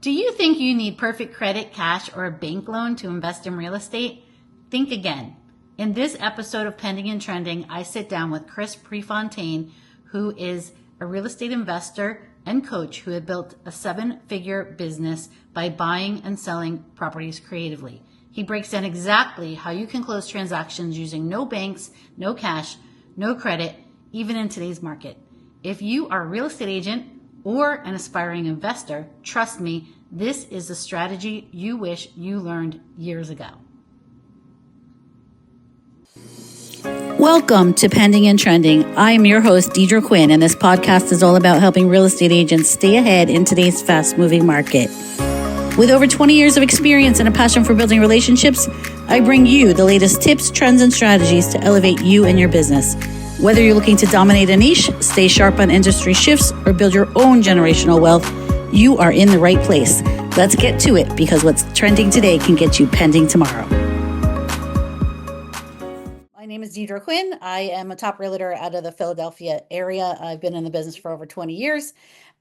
Do you think you need perfect credit, cash, or a bank loan to invest in real estate? Think again. In this episode of Pending and Trending, I sit down with Chris Prefontaine, who is a real estate investor and coach who had built a 7-figure business by buying and selling properties creatively. He breaks down exactly how you can close transactions using no banks, no cash, no credit, even in today's market. If you are a real estate agent or an aspiring investor, trust me, this is the strategy you wish you learned years ago. Welcome to Pending and Trending. I am your host, Deidre Quinn, and this podcast is all about helping real estate agents stay ahead in today's fast-moving market. With over 20 years of experience and a passion for building relationships, I bring you the latest tips, trends, and strategies to elevate you and your business. Whether you're looking to dominate a niche, stay sharp on industry shifts, or build your own generational wealth, you are in the right place. Let's get to it, because what's trending today can get you pending tomorrow. My name is Deidre Quinn. I am a top realtor out of the Philadelphia area. I've been in the business for over 20 years,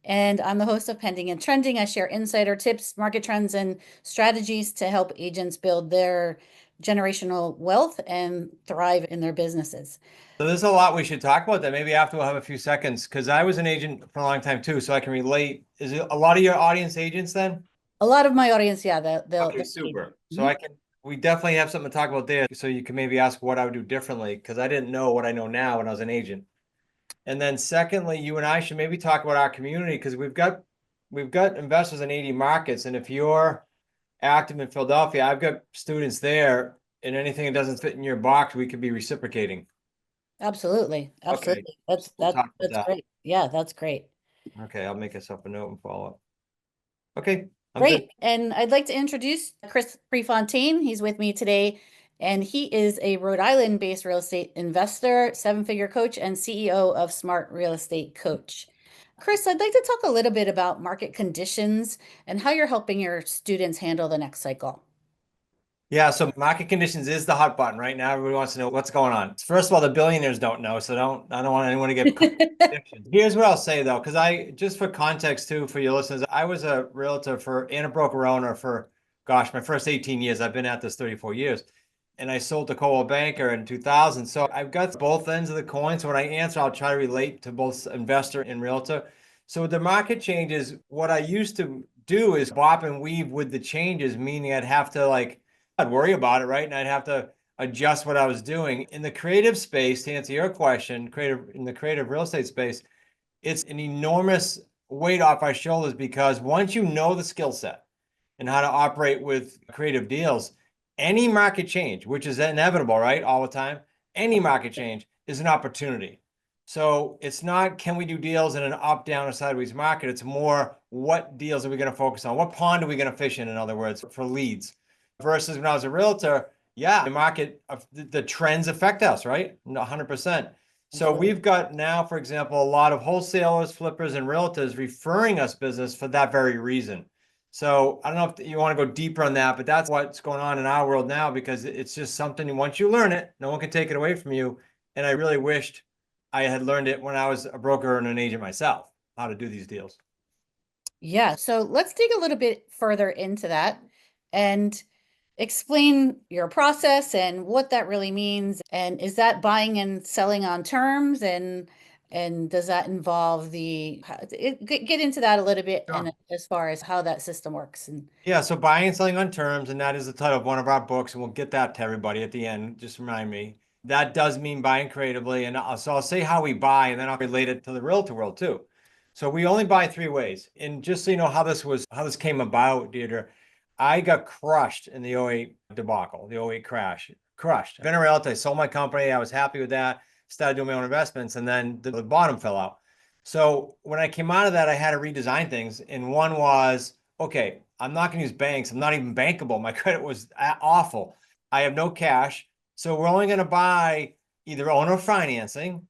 and I'm the host of Pending and Trending. I share insider tips, market trends, and strategies to help agents build their generational wealth and thrive in their businesses. So there's a lot we should talk about that. Maybe after we'll have a few seconds, because I was an agent for a long time too, so I can relate. Is it a lot of your audience agents then? A lot of my audience, yeah. Okay, super. So we definitely have something to talk about there. So you can maybe ask what I would do differently, because I didn't know what I know now when I was an agent. And then secondly, you and I should maybe talk about our community, because we've got investors in 80 markets. And if you're active in Philadelphia, I've got students there, and anything that doesn't fit in your box, we could be reciprocating. Absolutely. Okay. That's great. Yeah, that's great. Okay, I'll make us up a note and follow up. Okay. Great. Good. And I'd like to introduce Chris Prefontaine. He's with me today, and he is a Rhode Island-based real estate investor, 7-figure coach, and CEO of Smart Real Estate Coach. Chris, I'd like to talk a little bit about market conditions and how you're helping your students handle the next cycle. Yeah, so market conditions is the hot button right now. Everybody wants to know what's going on. First of all, the billionaires don't know, so I don't want anyone to get predictions. Here's what I'll say though, because just for context too, for your listeners, I was a realtor and a broker owner for, my first 18 years. I've been at this 34 years. And I sold to Coldwell Banker in 2000. So I've got both ends of the coin. So when I answer, I'll try to relate to both investor and realtor. So with the market changes, what I used to do is bop and weave with the changes, meaning I'd have to I'd worry about it, right? And I'd have to adjust what I was doing. In the creative space, to answer your question, in the creative real estate space, it's an enormous weight off our shoulders, because once you know the skill set and how to operate with creative deals, any market change, which is inevitable, right? All the time, any market change is an opportunity. So it's not, can we do deals in an up, down, or sideways market? It's more, what deals are we going to focus on? What pond are we going to fish in other words, for leads? Versus when I was a realtor, the market, the trends affect us, right? 100%. So we've got now, for example, a lot of wholesalers, flippers, and realtors referring us business for that very reason. So I don't know if you want to go deeper on that, but that's what's going on in our world now, because it's just something, once you learn it, no one can take it away from you. And I really wished I had learned it when I was a broker and an agent myself, how to do these deals. Yeah. So let's dig a little bit further into that and explain your process and what that really means. And is that buying and selling on terms? And does that involve get into that a little bit, Sure. and as far as how that system works? Yeah, so buying and selling on terms, and that is the title of one of our books, and we'll get that to everybody at the end. Just remind me. That does mean buying creatively, and so I'll say how we buy, and then I'll relate it to the realtor world too. So we only buy 3 ways. And just so you know how this came about, Deidre, I got crushed in the 08 debacle, the 08 crash. Crushed. I've been a realtor. I sold my company. I was happy with that. Started doing my own investments, and then the bottom fell out. So when I came out of that, I had to redesign things. And one was, okay, I'm not going to use banks. I'm not even bankable. My credit was awful. I have no cash. So we're only going to buy either owner financing,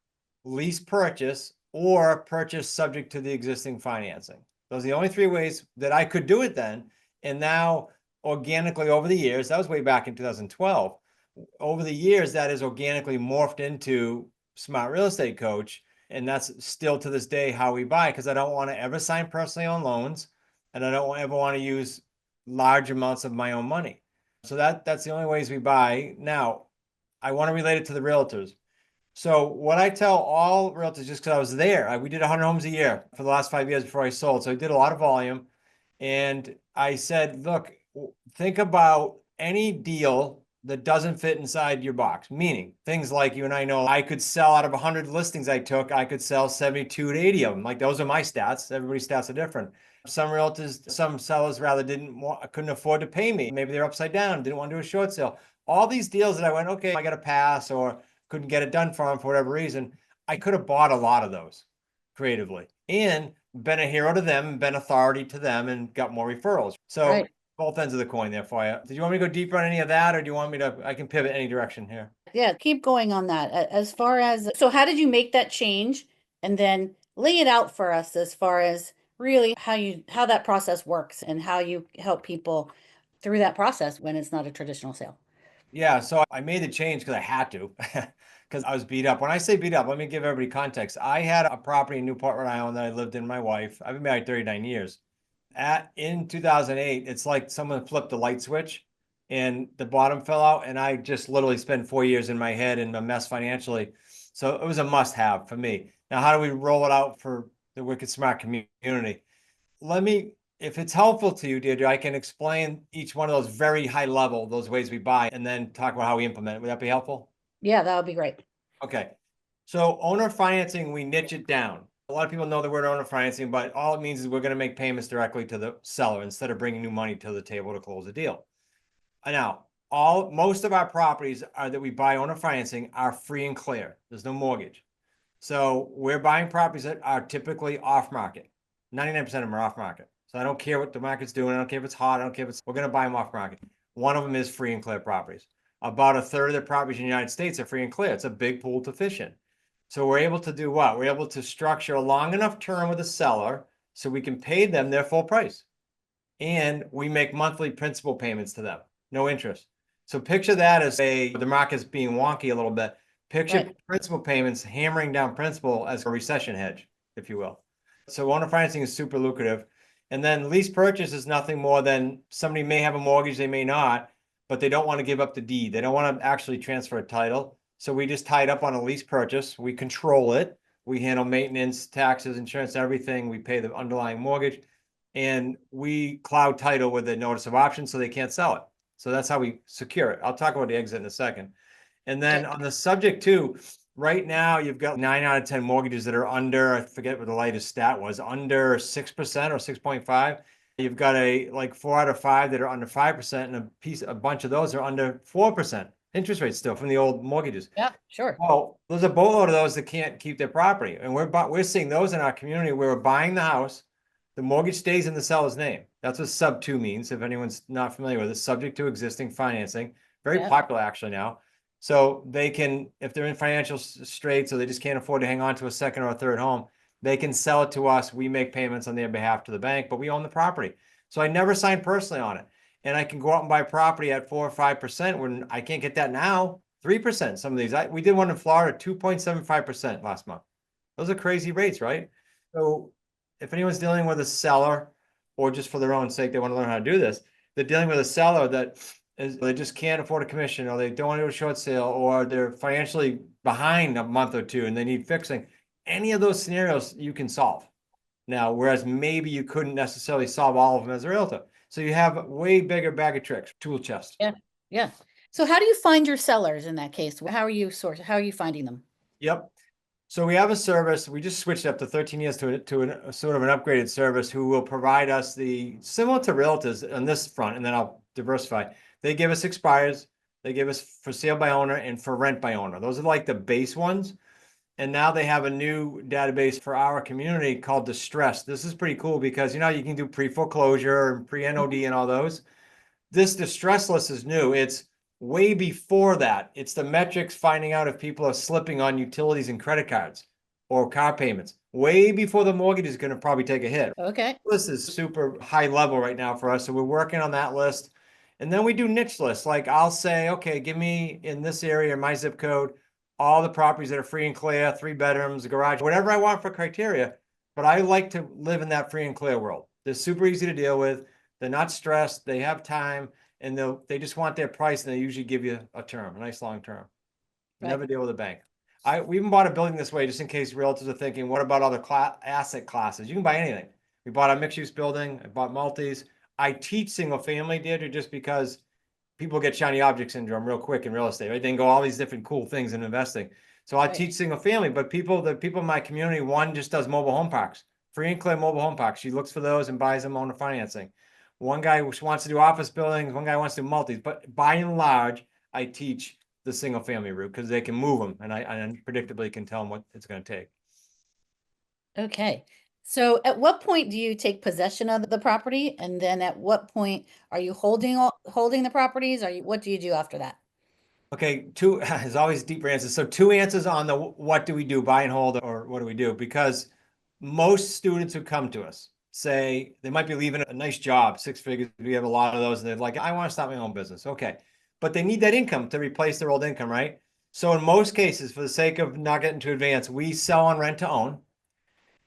lease purchase, or purchase subject to the existing financing. Those are the only 3 ways that I could do it then. And now organically over the years, that was way back in 2012. Over the years, that has organically morphed into Smart Real Estate Coach. And that's still to this day how we buy, because I don't want to ever sign personally owned loans. and I don't ever want to use large amounts of my own money. So that's the only ways we buy. Now, I want to relate it to the realtors. So what I tell all realtors, just because I was there, we did 100 homes a year for the last 5 years before I sold. So I did a lot of volume. And I said, look, think about any deal that doesn't fit inside your box, meaning things like you and I know I could sell out of 100 listings I took, I could sell 72 to 80 of them. Like those are my stats. Everybody's stats are different. Some realtors, some sellers rather couldn't afford to pay me. Maybe they're upside down, didn't want to do a short sale. All these deals that I went, okay, I got to pass or couldn't get it done for them for whatever reason. I could have bought a lot of those creatively and been a hero to them, been authority to them, and got more referrals. So Right. both ends of the coin there for you. Did you want me to go deeper on any of that, or do you want me to? I can pivot any direction here. Yeah, keep going on that. As far as, so how did you make that change? And then lay it out for us as far as really how that process works and how you help people through that process when it's not a traditional sale. Yeah, so I made the change because I had to, because I was beat up. When I say beat up, let me give everybody context. I had a property in Newport, Rhode Island that I lived in, my wife. I've been married 39 years. In 2008, it's like someone flipped the light switch and the bottom fell out, and I just literally spent 4 years in my head and a mess financially. So it was a must have for me. Now, how do we roll it out for the Wicked Smart community? If it's helpful to you, Deidre, I can explain each one of those very high level, those ways we buy, and then talk about how we implement it. Would that be helpful? Yeah, that would be great. Okay. So owner financing, we niche it down. A lot of people know the word owner financing, but all it means is we're going to make payments directly to the seller instead of bringing new money to the table to close the deal. Now, most of our properties that we buy owner financing are free and clear. There's no mortgage. So we're buying properties that are typically off market. 99% of them are off market. So I don't care what the market's doing. I don't care if it's hot. I don't care if we're going to buy them off market. One of them is free and clear properties. About a third of the properties in the United States are free and clear. It's a big pool to fish in. So we're able to do what? We're able to structure a long enough term with the seller so we can pay them their full price. And we make monthly principal payments to them, no interest. So picture that as the market's being wonky a little bit. Picture Right. principal payments hammering down principal as a recession hedge, if you will. So owner financing is super lucrative. And then lease purchase is nothing more than somebody may have a mortgage, they may not, but they don't want to give up the deed. They don't want to actually transfer a title. So we just tie it up on a lease purchase. We control it. We handle maintenance, taxes, insurance, everything. We pay the underlying mortgage. And we cloud title with a notice of option so they can't sell it. So that's how we secure it. I'll talk about the exit in a second. And then on the subject too, right now you've got 9 out of 10 mortgages that are under, I forget what the latest stat was, under 6% or 6.5. You've got like 4 out of 5 that are under 5%, and a bunch of those are under 4% interest rates still from the old mortgages. Yeah, sure. Well, there's a boatload of those that can't keep their property. And we're seeing those in our community where we're buying the house. The mortgage stays in the seller's name. That's what sub 2 means. If anyone's not familiar with it, subject to existing financing. Very popular actually now. So they can, if they're in financial straits or they just can't afford to hang on to a second or a third home, they can sell it to us. We make payments on their behalf to the bank, but we own the property. So I never signed personally on it. And I can go out and buy property at 4 or 5% when I can't get that now. 3%. Some of these, we did one in Florida, 2.75% last month. Those are crazy rates, right? So if anyone's dealing with a seller or just for their own sake, they want to learn how to do this, they're dealing with a seller that they just can't afford a commission, or they don't want to do a short sale, or they're financially behind a month or two and they need fixing. Any of those scenarios you can solve now, whereas maybe you couldn't necessarily solve all of them as a realtor. So you have a way bigger bag of tricks, tool chest. Yeah. Yeah. So how do you find your sellers in that case? How are you finding them? Yep. So we have a service. We just switched up to 13 years to a sort of an upgraded service who will provide us similar to realtors on this front, and then I'll diversify. They give us expires, they give us for sale by owner and for rent by owner. Those are like the base ones. And now they have a new database for our community called Distress. This is pretty cool because you can do pre-foreclosure and pre-NOD and all those. This distress list is new. It's way before that. It's the metrics finding out if people are slipping on utilities and credit cards or car payments, way before the mortgage is going to probably take a hit. Okay. This is super high level right now for us. So we're working on that list. And then we do niche lists. Like I'll say, okay, give me in this area, my zip code, all the properties that are free and clear, 3 bedrooms, a garage, whatever I want for criteria. But I like to live in that free and clear world. They're super easy to deal with. They're not stressed. They have time, and they just want their price, and they usually give you a term, a nice long term. Right. Never deal with a bank. We even bought a building this way just in case realtors are thinking, what about other asset classes? You can buy anything. We bought a mixed use building. I bought multis. I teach single family, Deirdre, just because people get shiny object syndrome real quick in real estate, right? They can go all these different cool things in investing. So I Right. teach single family, but the people in my community, one just does mobile home parks, free and clear mobile home parks. She looks for those and buys them owner financing. One guy wants to do office buildings. One guy wants to do multis, but by and large, I teach the single family route because they can move them, and I predictably can tell them what it's going to take. Okay. So at what point do you take possession of the property? And then at what point are you holding the properties? What do you do after that? Okay, two is always deeper answers. So two answers on the what do we do, buy and hold, or what do we do? Because most students who come to us say they might be leaving a nice job, six figures. We have a lot of those, and they're like, I want to start my own business. Okay. But they need that income to replace their old income, right? So in most cases, for the sake of not getting too advanced, we sell on rent to own.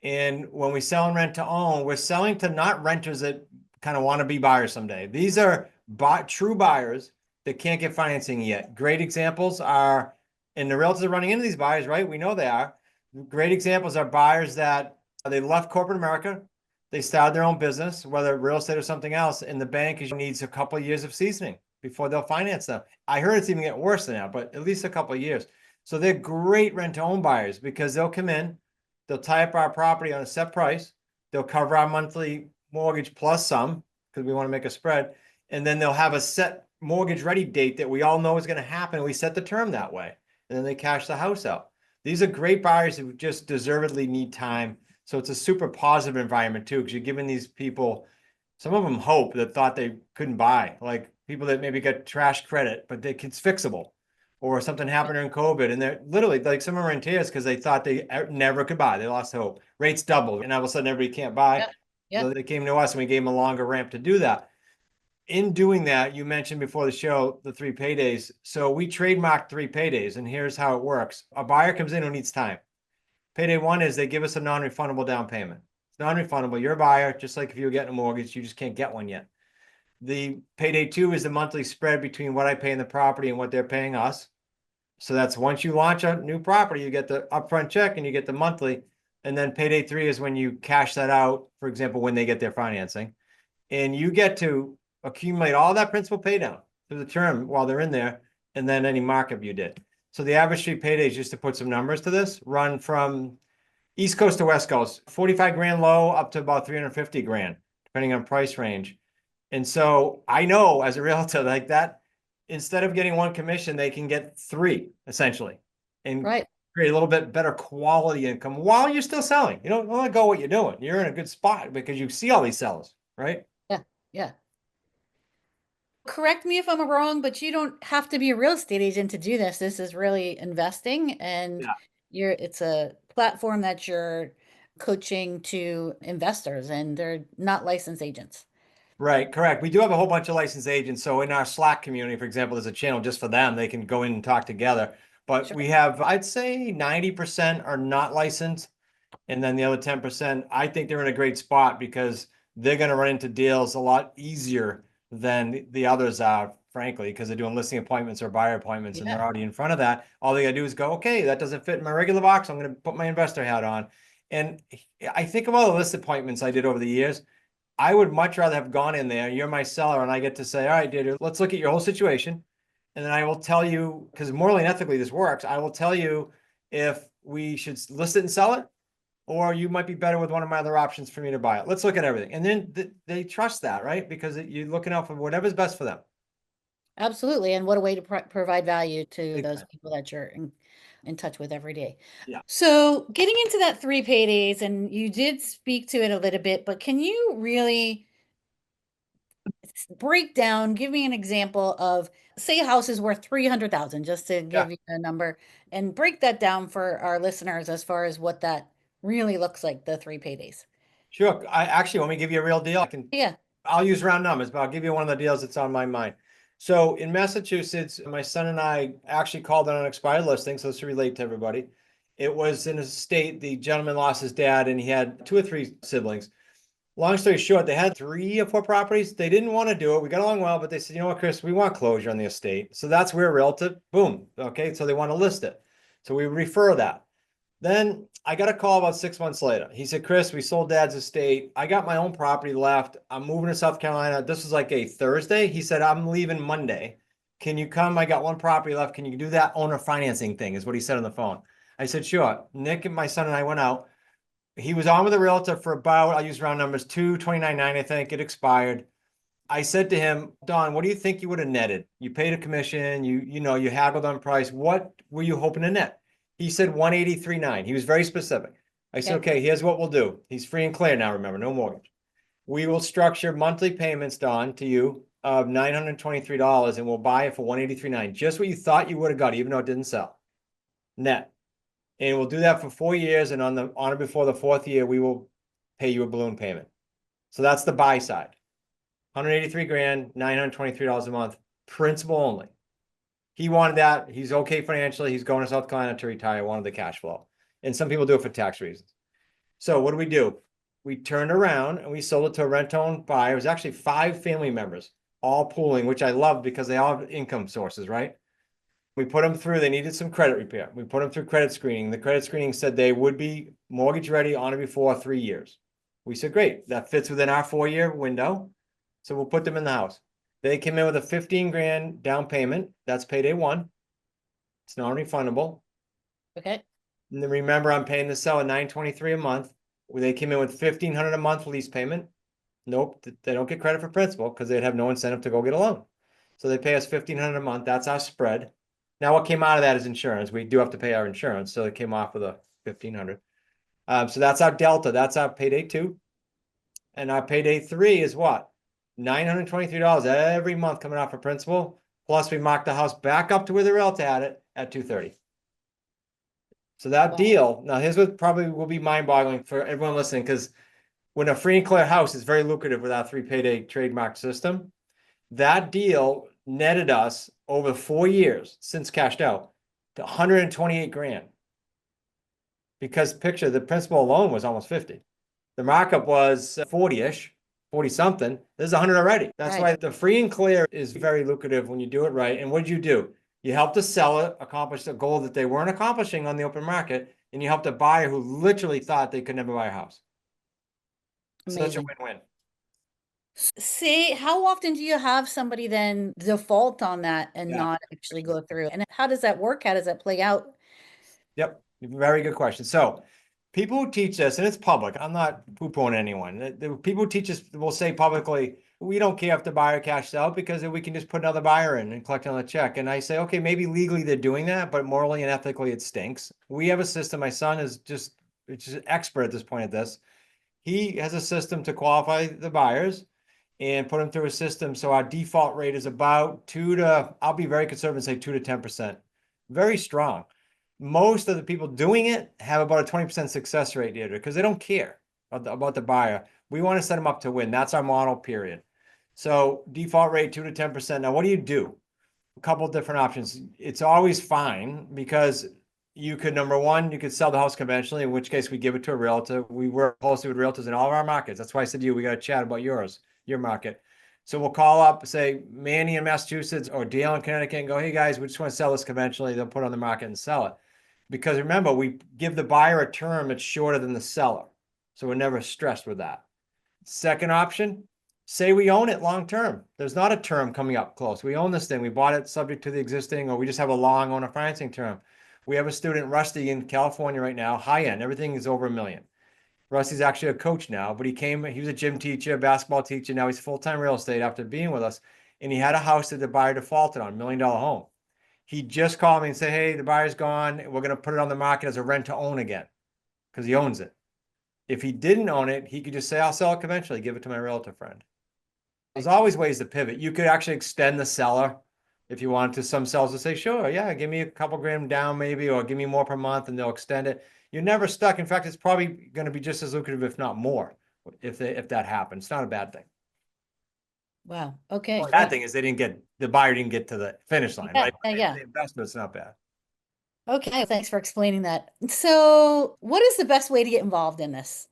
And when we sell and rent to own, we're selling to not renters that kind of want to be buyers someday. These are true buyers that can't get financing yet. Great examples are, and the realtors are running into these buyers, right? We know they are. Great examples are buyers that they left corporate America. They started their own business, whether real estate or something else, and the bank needs a couple of years of seasoning before they'll finance them. I heard it's even getting worse than that, but at least a couple of years. So they're great rent to own buyers because they'll come in, they'll tie up our property on a set price. They'll cover our monthly mortgage plus some because we want to make a spread. And then they'll have a set mortgage ready date that we all know is going to happen. We set the term that way. And then they cash the house out. These are great buyers who just deservedly need time. So it's a super positive environment too, because you're giving these people, some of them hope that thought they couldn't buy, like people that maybe got trash credit, but it's fixable, or something happened during COVID, and they're literally like some of them are in tears because they thought they never could buy. They lost hope. Rates doubled, and all of a sudden everybody can't buy. Yeah. Yeah. So they came to us, and we gave them a longer ramp to do that. In doing that, you mentioned before the show the 3 paydays. So we trademarked 3 paydays, and here's how it works. A buyer comes in who needs time. Payday 1 is they give us a non-refundable down payment. It's non-refundable. You're a buyer, just like if you were getting a mortgage, you just can't get one yet. The Payday 2 is the monthly spread between what I pay in the property and what they're paying us. So that's once you launch a new property, you get the upfront check and you get the monthly. And then Payday 3 is when you cash that out, for example, when they get their financing. And you get to accumulate all that principal pay down through the term while they're in there, and then any markup you did. So the average street paydays, just to put some numbers to this, run from East Coast to West Coast, 45 grand low up to about 350 grand, depending on price range. And so I know as a realtor like that, instead of getting one commission, they can get 3 essentially and Right. create a little bit better quality income while you're still selling. You don't let go what you're doing. You're in a good spot because you see all these sellers, right? Yeah. Yeah. Correct me if I'm wrong, but you don't have to be a real estate agent to do this. This is really investing, and Yeah. it's a platform that you're coaching to investors, and they're not licensed agents. Right, correct. We do have a whole bunch of licensed agents. So in our Slack community, for example, there's a channel just for them. They can go in and talk together. But Sure. we have, I'd say 90% are not licensed. And then the other 10%, I think they're in a great spot because they're going to run into deals a lot easier than the others are, frankly, because they're doing listing appointments or buyer appointments and they're Yeah. already in front of that. All they got to do is go, okay, that doesn't fit in my regular box. I'm going to put my investor hat on. And I think of all the list appointments I did over the years. I would much rather have gone in there. You're my seller, and I get to say, all right, Deirdre, let's look at your whole situation. And then I will tell you, because morally and ethically this works, I will tell you if we should list it and sell it, or you might be better with one of my other options for me to buy it. Let's look at everything. And then they trust that, right? Because you're looking out for whatever's best for them. Absolutely. And what a way to provide value to those Exactly. people that you're in touch with every day. Yeah. So, getting into that 3 paydays, and you did speak to it a little bit, but can you really break down, give me an example of, say, a house is worth 300,000, just to Yeah. give you a number, and break that down for our listeners as far as what that really looks like, the 3 paydays. Sure. I actually want me to give you a real deal. Yeah. I'll use round numbers, but I'll give you one of the deals that's on my mind. So in Massachusetts, my son and I actually called on an expired listing. So to relate to everybody, it was in a state, the gentleman lost his dad and he had 2 or 3 siblings. Long story short, they had 3 or 4 properties. They didn't want to do it. We got along well, but they said, you know what, Chris, we want closure on the estate. So that's where realtor, boom. Okay. So they want to list it. So we refer that. Then I got a call about 6 months later. He said, Chris, we sold dad's estate. I got my own property left. I'm moving to South Carolina. This was like a Thursday. He said, I'm leaving Monday. Can you come? I got one property left. Can you do that owner financing thing? Is what he said on the phone. I said, sure. Nick and my son and I went out. He was on with a realtor for about, I'll use round numbers, 229.9, I think. It expired. I said to him, Don, what do you think you would have netted? You paid a commission, you haggled on price. What were you hoping to net? He said 183.9. He was very specific. I said, okay, here's what we'll do. He's free and clear now, remember, no mortgage. We will structure monthly payments, Don, to you of $923, and we'll buy it for 183.9. Just what you thought you would have got, even though it didn't sell. Net. And we'll do that for 4 years, and on or before the 4th year, we will pay you a balloon payment. So that's the buy side. 183 grand, $923 a month, principal only. He wanted that. He's okay financially. He's going to South Carolina to retire, wanted the cash flow. And some people do it for tax reasons. So what do? We turned around and we sold it to a rent-owned buyer. It was actually 5 family members, all pooling, which I love because they all have income sources, right? We put them through, they needed some credit repair. We put them through credit screening. The credit screening said they would be mortgage ready on or before 3 years. We said, great, that fits within our 4-year window. So we'll put them in the house. They came in with a 15 grand down payment. That's payday 1. It's non-refundable. Okay. And then remember, I'm paying the seller $923 a month. They came in with $1,500 a month lease payment. Nope, they don't get credit for principal because they'd have no incentive to go get a loan. So they pay us $1,500 a month. That's our spread. Now, what came out of that is insurance. We do have to pay our insurance, so it came off of the $1,500. So that's our delta. That's our payday 2, and our payday 3 is what? $923 every month coming off of principal. Plus, we marked the house back up to where the realtor had it at $230. So that deal. Now, here's what probably will be mind-boggling for everyone listening, because when a free and clear house is very lucrative with our 3 payday trademark system, that deal netted us over 4 years since cashed out to 128 grand. Because picture the principal alone was almost 50. The markup was 40-ish, 40 something. There's 100 already. That's why the free and clear is very lucrative when you do it right. And what did you do? You helped the seller accomplish a goal that they weren't accomplishing on the open market, and you helped a buyer who literally thought they could never buy a house. So that's a win-win. See, how often do you have somebody then default on that and not actually go through? And how does that work? How does that play out? Yep, very good question. So people who teach this, and it's public, I'm not poo-pooing anyone. The people who teach us will say publicly, we don't care if the buyer cashes out because we can just put another buyer in and collect another check. And I say, okay, maybe legally they're doing that, but morally and ethically it stinks. We have a system. My son is just an expert at this point at this. He has a system to qualify the buyers and put them through a system. So our default rate is about I'll be very conservative and say 2 to 10%. Very strong. Most of the people doing it have about a 20% success rate, Deidre, because they don't care about the buyer. We want to set them up to win. That's our model, period. So default rate 2 to 10%. Now, what do? A couple of different options. It's always fine because you could, number one, you could sell the house conventionally, in which case we give it to a realtor. We work closely with realtors in all of our markets. That's why I said to you, we got to chat about your market. So we'll call up, say, Manny in Massachusetts or Dale in Connecticut and go, hey guys, we just want to sell this conventionally. They'll put it on the market and sell it. Because remember, we give the buyer a term that's shorter than the seller. So we're never stressed with that. Second option, say we own it long term. There's not a term coming up close. We own this thing. We bought it subject to the existing, or we just have a long owner financing term. We have a student, Rusty, in California right now, high end. Everything is over $1 million. Rusty's actually a coach now, but he was a gym teacher, basketball teacher. Now he's full-time real estate after being with us. And he had a house that the buyer defaulted on, $1 million home. He just called me and said, hey, the buyer's gone. We're going to put it on the market as a rent to own again because he owns it. If he didn't own it, he could just say, I'll sell it conventionally, give it to my realtor friend. There's always ways to pivot. You could actually extend the seller if you wanted to. Some sellers will say, sure, yeah, give me a couple grand down maybe, or give me more per month, and they'll extend it. You're never stuck. In fact, it's probably going to be just as lucrative, if not more, if that happens. It's not a bad thing. Wow. Okay. The bad thing is the buyer didn't get to the finish line, right? Yeah. The investment's not bad. Okay. Thanks for explaining that. So what is the best way to get involved in this?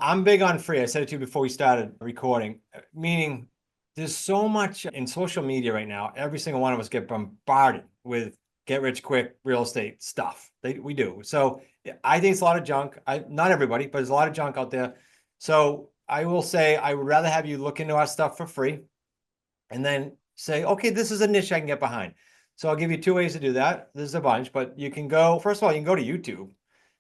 I'm big on free. I said it to you before we started recording, meaning there's so much in social media right now. Every single one of us get bombarded with get rich quick real estate stuff. We do. So I think it's a lot of junk. Not everybody, but there's a lot of junk out there. So I will say I would rather have you look into our stuff for free and then say, okay, this is a niche I can get behind. So I'll give you two ways to do that. There's a bunch, but you can go, first of all, you can go to YouTube,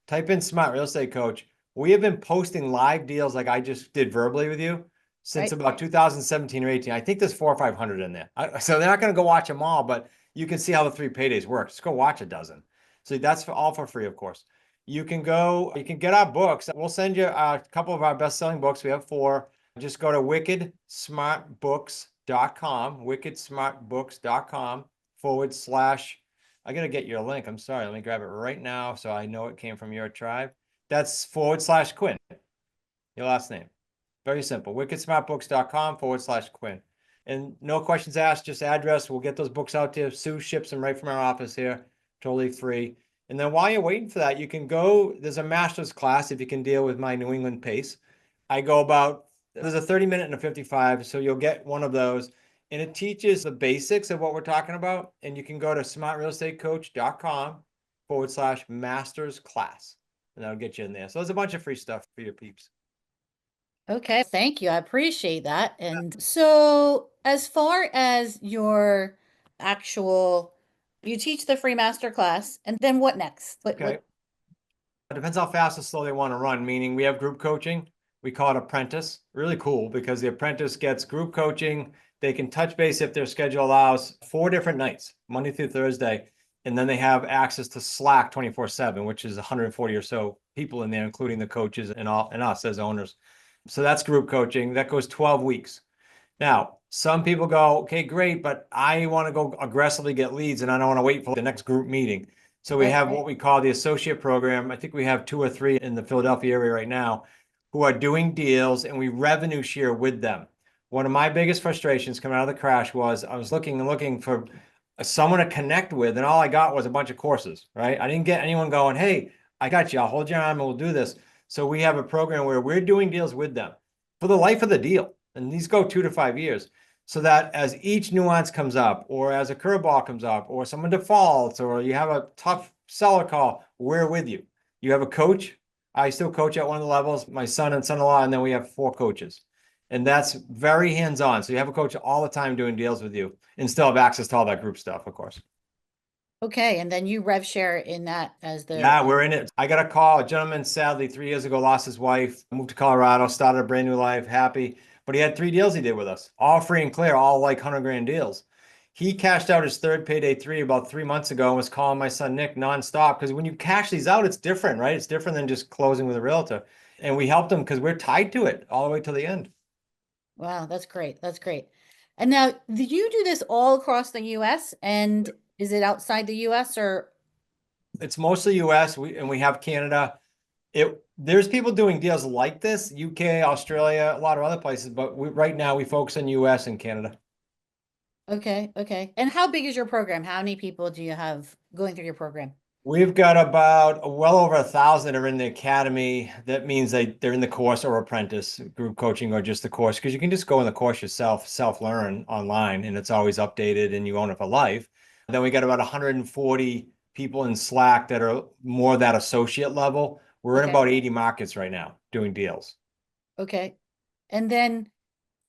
type in Smart Real Estate Coach. We have been posting live deals like I just did verbally with you since Right? about 2017 or 18. I think there's 400 or 500 in there. So they're not going to go watch them all, but you can see how the 3 paydays work. Just go watch a dozen. So that's all for free, of course. You can get our books. We'll send you a couple of our best-selling books. We have 4. Just go to wickedsmartbooks.com, I got to get your link. I'm sorry. Let me grab it right now so I know it came from your tribe. That's /Quinn, your last name. Very simple. wickedsmartbooks.com/Quinn. And no questions asked, just address. We'll get those books out to you. Sue ships them right from our office here, totally free. And then while you're waiting for that, you can go, there's a master's class if you can deal with my New England pace. There's a 30-minute and a 55, so you'll get one of those. And it teaches the basics of what we're talking about. And you can go to smartrealestatecoach.com/masters class. And that'll get you in there. So there's a bunch of free stuff for your peeps. Okay, thank you. I appreciate that. And so, as far as your actual, you teach the free master class, and then what next? Okay. It depends how fast or slow they want to run, meaning we have group coaching. We call it apprentice. Really cool because the apprentice gets group coaching. They can touch base if their schedule allows 4 different nights, Monday through Thursday. And then they have access to Slack 24/7, which is 140 or so people in there, including the coaches and us as owners. So that's group coaching. That goes 12 weeks. Now, some people go, okay, great, but I want to go aggressively get leads and I don't want to wait for the next group meeting. So we have what we call the associate program. I think we have 2 or 3 in the Philadelphia area right now who are doing deals and we revenue share with them. One of my biggest frustrations coming out of the crash was I was looking for someone to connect with, and all I got was a bunch of courses, right? I didn't get anyone going, hey, I got you. I'll hold your arm and we'll do this. So we have a program where we're doing deals with them for the life of the deal. And these go 2 to 5 years. So that as each nuance comes up, or as a curveball comes up, or someone defaults, or you have a tough seller call, we're with you. You have a coach. I still coach at one of the levels, my son and son-in-law, and then we have 4 coaches. And that's very hands-on. So you have a coach all the time doing deals with you and still have access to all that group stuff, of course. Okay, and then you rev share in that as the Yeah, we're in it. I got a call. A gentleman, sadly, 3 years ago, lost his wife, moved to Colorado, started a brand new life, happy. But he had 3 deals he did with us, all free and clear, all like 100 grand deals. He cashed out his third payday 3 about 3 months ago and was calling my son Nick nonstop because when you cash these out, it's different, right? It's different than just closing with a realtor. And we helped him because we're tied to it all the way to the end. Wow, that's great. That's great. And now, do you do this all across the US? And is it outside the US or? It's mostly US, we have Canada. There's people doing deals like this, UK, Australia, a lot of other places, but right now we focus on US and Canada. Okay, okay. And how big is your program? How many people do you have going through your program? We've got about well over 1,000 are in the academy. That means they're in the course or apprentice group coaching or just the course, because you can just go in the course yourself, self-learn online, and it's always updated and you own it for life. And then we got about 140 people in Slack that are more that associate level. We're in about 80 markets right now doing deals. Okay. And then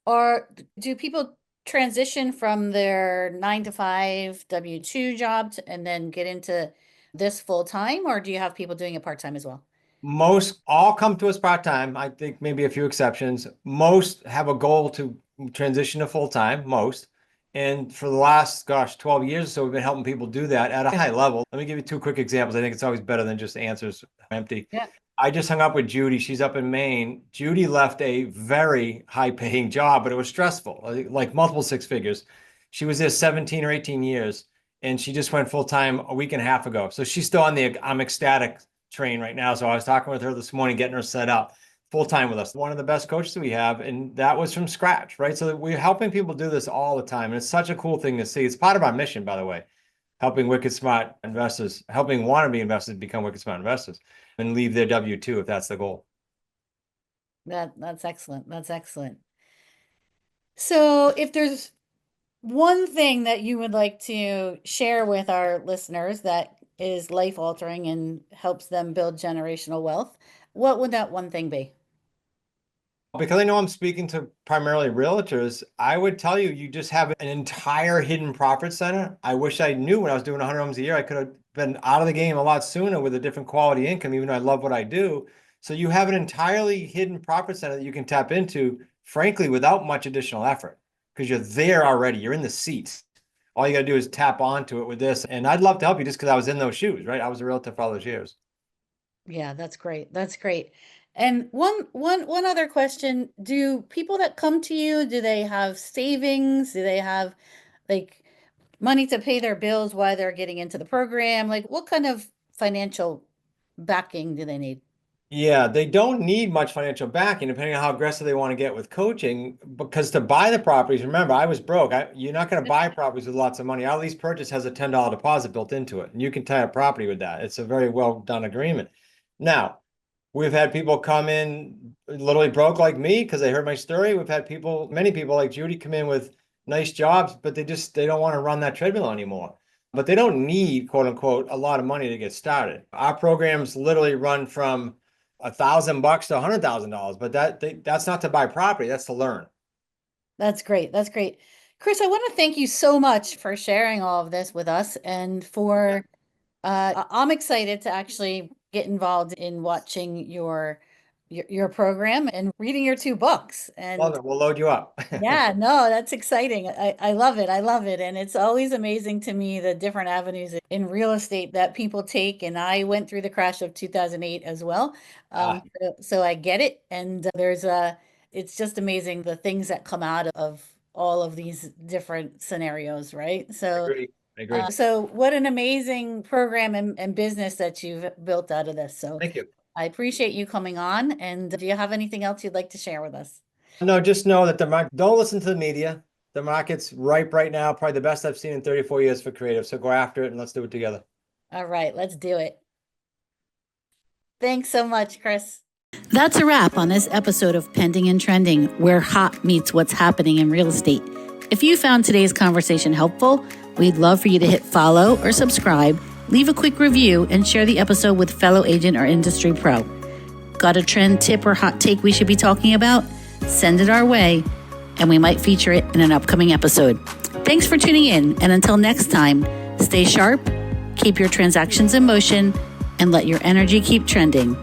do people transition from their 9 to 5 W-2 job and then get into this full time, or do you have people doing it part time as well? Most all come to us part-time. I think maybe a few exceptions. Most have a goal to transition to full-time, most. And for the last, 12 years or so, we've been helping people do that at a high level. Let me give you 2 quick examples. I think it's always better than just answers empty. Yeah. I just hung up with Judy. She's up in Maine. Judy left a very high-paying job, but it was stressful, like multiple 6 figures. She was there 17 or 18 years, and she just went full-time a week and a half ago. So she's still on the I'm ecstatic train right now. So I was talking with her this morning, getting her set up full-time with us. One of the best coaches we have, and that was from scratch, right? So we're helping people do this all the time. And it's such a cool thing to see. It's part of our mission, by the way, helping wicked smart investors, helping wannabe investors become wicked smart investors and leave their W-2 if that's the goal. That's excellent. That's excellent. So if there's one thing that you would like to share with our listeners that is life altering and helps them build generational wealth, what would that one thing be? Because I know I'm speaking to primarily realtors, I would tell you, you just have an entire hidden profit center. I wish I knew when I was doing 100 homes a year, I could have been out of the game a lot sooner with a different quality income, even though I love what I do. So you have an entirely hidden profit center that you can tap into, frankly, without much additional effort, because you're there already. You're in the seats. All you got to do is tap onto it with this. And I'd love to help you just because I was in those shoes, right? I was a realtor for all those years. Yeah, that's great. That's great. And one other question, do people that come to you, do they have savings? Do they have like money to pay their bills while they're getting into the program? Like what kind of financial backing do they need? Yeah, they don't need much financial backing, depending on how aggressive they want to get with coaching. Because to buy the properties, remember, I was broke. You're not going to buy properties with lots of money. Our lease purchase has a $10 deposit built into it, and you can tie a property with that. It's a very well done agreement. Now, we've had people come in literally broke like me because they heard my story. We've had people, many people like Judy, come in with nice jobs, but they don't want to run that treadmill anymore. But they don't need, quote unquote, a lot of money to get started. Our programs literally run from $1,000 to $100,000, but that's not to buy property. That's to learn. That's great. That's great. Chris, I want to thank you so much for sharing all of this with us and for I'm excited to actually get involved in watching your program and reading your two books. Love And it. We'll load you up. yeah, no, that's exciting. I love it. I love it. And it's always amazing to me the different avenues in real estate that people take. And I went through the crash of 2008 as well. Ah, So I get it. And it's just amazing the things that come out of all of these different scenarios, right? I agree. I agree. So what an amazing program and business that you've built out of this. So Thank you. I appreciate you coming on. And do you have anything else you'd like to share with us? No, just know that the market, don't listen to the media. The market's ripe right now, probably the best I've seen in 34 years for creative. So go after it and let's do it together. All right, let's do it. Thanks so much, Chris. That's a wrap on this episode of Pending and Trending, where hot meets what's happening in real estate. If you found today's conversation helpful, we'd love for you to hit follow or subscribe, leave a quick review, and share the episode with fellow agent or industry pro. Got a trend, tip, or hot take we should be talking about? Send it our way, and we might feature it in an upcoming episode. Thanks for tuning in, and until next time, stay sharp, keep your transactions in motion, and let your energy keep trending.